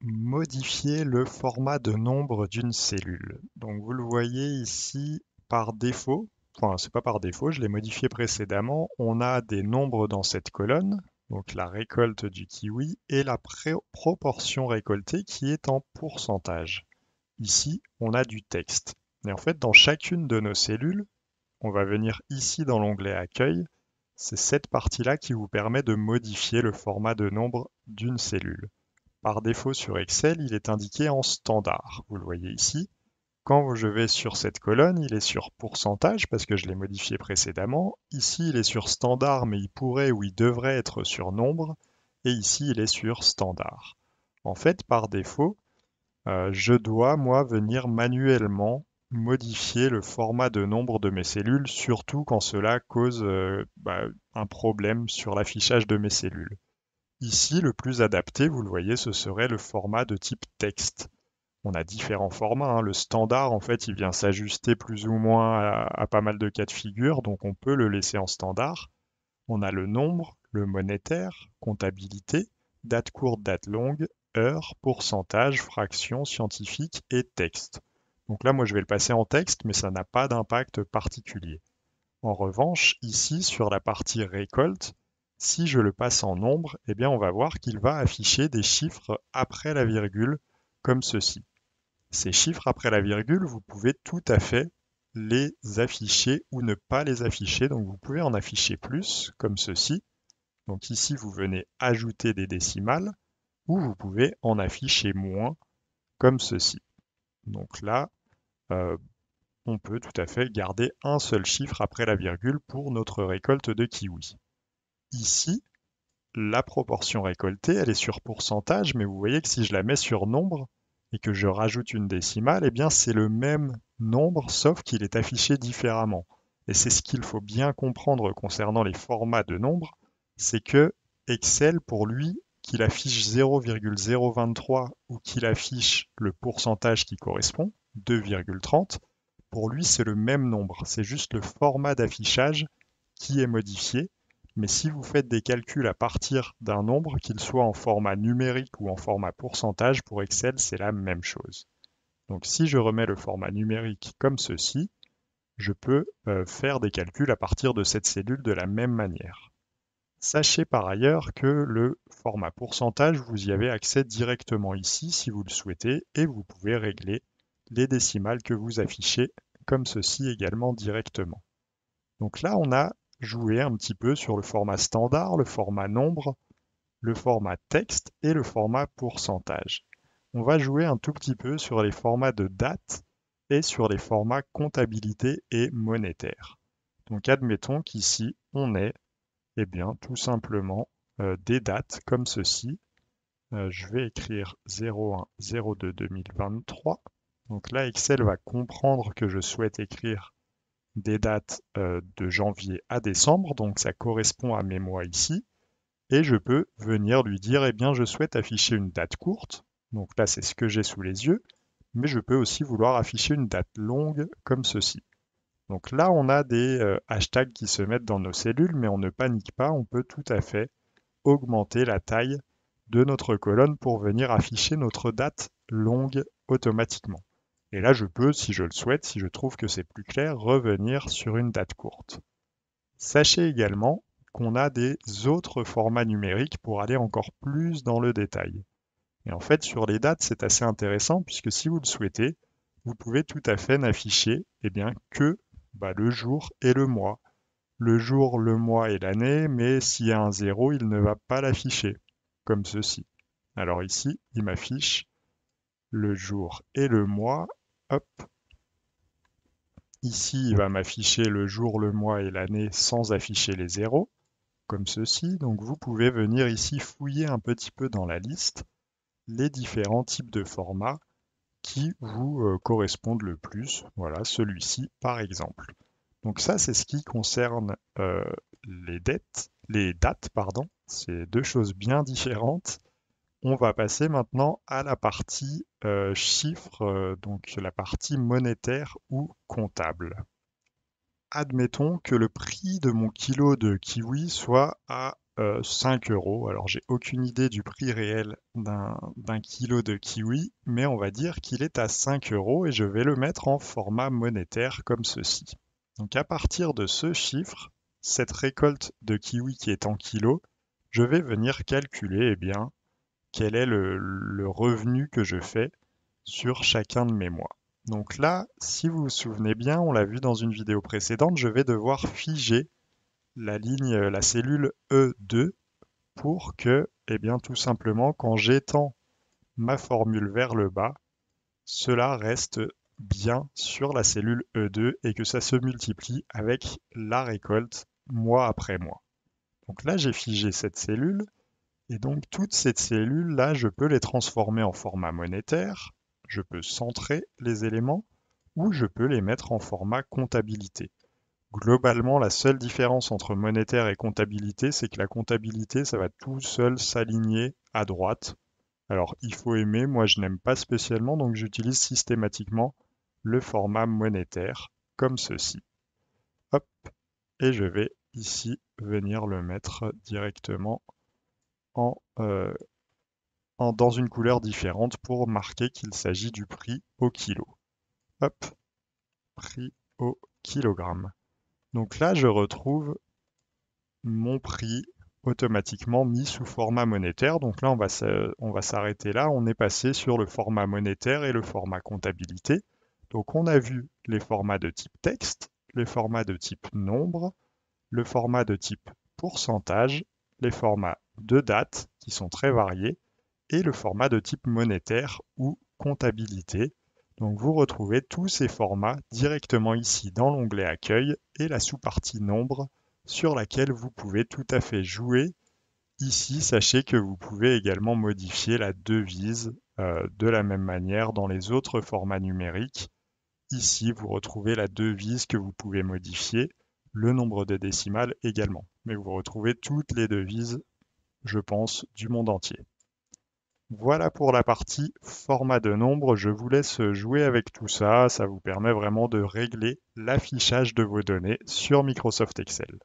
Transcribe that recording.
Modifier le format de nombre d'une cellule. Donc vous le voyez ici par défaut, enfin c'est pas par défaut, je l'ai modifié précédemment, on a des nombres dans cette colonne, donc la récolte du kiwi et la proportion récoltée qui est en pourcentage. Ici, on a du texte. Et en fait, dans chacune de nos cellules, on va venir ici dans l'onglet Accueil, c'est cette partie-là qui vous permet de modifier le format de nombre d'une cellule. Par défaut sur Excel, il est indiqué en standard. Vous le voyez ici. Quand je vais sur cette colonne, il est sur pourcentage parce que je l'ai modifié précédemment. Ici, il est sur standard, mais il pourrait ou il devrait être sur nombre. Et ici, il est sur standard. En fait, par défaut, je dois, moi, venir manuellement modifier le format de nombre de mes cellules, surtout quand cela cause un problème sur l'affichage de mes cellules. Ici, le plus adapté, vous le voyez, ce serait le format de type texte. On a différents formats, hein. Le standard, en fait, il vient s'ajuster plus ou moins à pas mal de cas de figure, donc on peut le laisser en standard. On a le nombre, le monétaire, comptabilité, date courte, date longue, heure, pourcentage, fraction, scientifique et texte. Donc là, moi, je vais le passer en texte, mais ça n'a pas d'impact particulier. En revanche, ici, sur la partie récolte, si je le passe en nombre, eh bien, on va voir qu'il va afficher des chiffres après la virgule, comme ceci. Ces chiffres après la virgule, vous pouvez tout à fait les afficher ou ne pas les afficher. Donc, vous pouvez en afficher plus, comme ceci. Donc ici, vous venez ajouter des décimales, ou vous pouvez en afficher moins, comme ceci. Donc là, euh, on peut tout à fait garder un seul chiffre après la virgule pour notre récolte de kiwi. Ici, la proportion récoltée, elle est sur pourcentage, mais vous voyez que si je la mets sur nombre et que je rajoute une décimale, eh bien c'est le même nombre, sauf qu'il est affiché différemment. Et c'est ce qu'il faut bien comprendre concernant les formats de nombres, c'est que Excel, pour lui, qu'il affiche 0,023 ou qu'il affiche le pourcentage qui correspond, 2,30, pour lui, c'est le même nombre. C'est juste le format d'affichage qui est modifié. Mais si vous faites des calculs à partir d'un nombre, qu'il soit en format numérique ou en format pourcentage, pour Excel, c'est la même chose. Donc si je remets le format numérique comme ceci, je peux faire des calculs à partir de cette cellule de la même manière. Sachez par ailleurs que le format pourcentage, vous y avez accès directement ici si vous le souhaitez et vous pouvez régler les décimales que vous affichez comme ceci également directement. Donc là, on a joué un petit peu sur le format standard, le format nombre, le format texte et le format pourcentage. On va jouer un tout petit peu sur les formats de date et sur les formats comptabilité et monétaire. Donc admettons qu'ici, on ait eh bien, tout simplement des dates comme ceci. Je vais écrire 01-02-2023. Donc là, Excel va comprendre que je souhaite écrire des dates de janvier à décembre, donc ça correspond à mes mois ici. Et je peux venir lui dire, eh bien, je souhaite afficher une date courte. Donc là, c'est ce que j'ai sous les yeux. Mais je peux aussi vouloir afficher une date longue comme ceci. Donc là, on a des hashtags qui se mettent dans nos cellules, mais on ne panique pas, on peut tout à fait augmenter la taille de notre colonne pour venir afficher notre date longue automatiquement. Et là, je peux, si je le souhaite, si je trouve que c'est plus clair, revenir sur une date courte. Sachez également qu'on a des autres formats numériques pour aller encore plus dans le détail. Et en fait, sur les dates, c'est assez intéressant puisque si vous le souhaitez, vous pouvez tout à fait n'afficher que le jour et le mois. Le jour, le mois et l'année, mais s'il y a un zéro, il ne va pas l'afficher, comme ceci. Alors ici, il m'affiche le jour et le mois. Hop. Ici, il va m'afficher le jour, le mois et l'année sans afficher les zéros, comme ceci. Donc vous pouvez venir ici fouiller un petit peu dans la liste les différents types de formats qui vous correspondent le plus. Voilà, celui-ci par exemple. Donc ça, c'est ce qui concerne les dates, pardon. C'est deux choses bien différentes. On va passer maintenant à la partie chiffres, donc la partie monétaire ou comptable. Admettons que le prix de mon kilo de kiwi soit à 5 euros. Alors j'ai aucune idée du prix réel d'un kilo de kiwi, mais on va dire qu'il est à 5 euros et je vais le mettre en format monétaire comme ceci. Donc à partir de ce chiffre, cette récolte de kiwi qui est en kilos, je vais venir calculer eh bien, quel est le revenu que je fais sur chacun de mes mois. Donc là, si vous vous souvenez bien, on l'a vu dans une vidéo précédente, je vais devoir figer la cellule E2 pour que, eh bien, tout simplement, quand j'étends ma formule vers le bas, cela reste bien sur la cellule E2 et que ça se multiplie avec la récolte mois après mois. Donc là, j'ai figé cette cellule et donc toutes ces cellules-là, je peux les transformer en format monétaire, je peux centrer les éléments ou je peux les mettre en format comptabilité. Globalement, la seule différence entre monétaire et comptabilité, c'est que la comptabilité, ça va tout seul s'aligner à droite. Alors, il faut aimer, moi je n'aime pas spécialement, donc j'utilise systématiquement le format monétaire, comme ceci. Hop, et je vais ici venir le mettre directement dans une couleur différente pour marquer qu'il s'agit du prix au kilo. Hop, prix au kilogramme. Donc là, je retrouve mon prix automatiquement mis sous format monétaire. Donc là, on va s'arrêter là. On est passé sur le format monétaire et le format comptabilité. Donc on a vu les formats de type texte, les formats de type nombre, le format de type pourcentage, les formats de date qui sont très variés et le format de type monétaire ou comptabilité. Donc vous retrouvez tous ces formats directement ici dans l'onglet Accueil et la sous-partie Nombre sur laquelle vous pouvez tout à fait jouer. Ici, sachez que vous pouvez également modifier la devise de la même manière dans les autres formats numériques. Ici, vous retrouvez la devise que vous pouvez modifier, le nombre de décimales également. Mais vous retrouvez toutes les devises, je pense, du monde entier. Voilà pour la partie format de nombre. Je vous laisse jouer avec tout ça. Ça vous permet vraiment de régler l'affichage de vos données sur Microsoft Excel.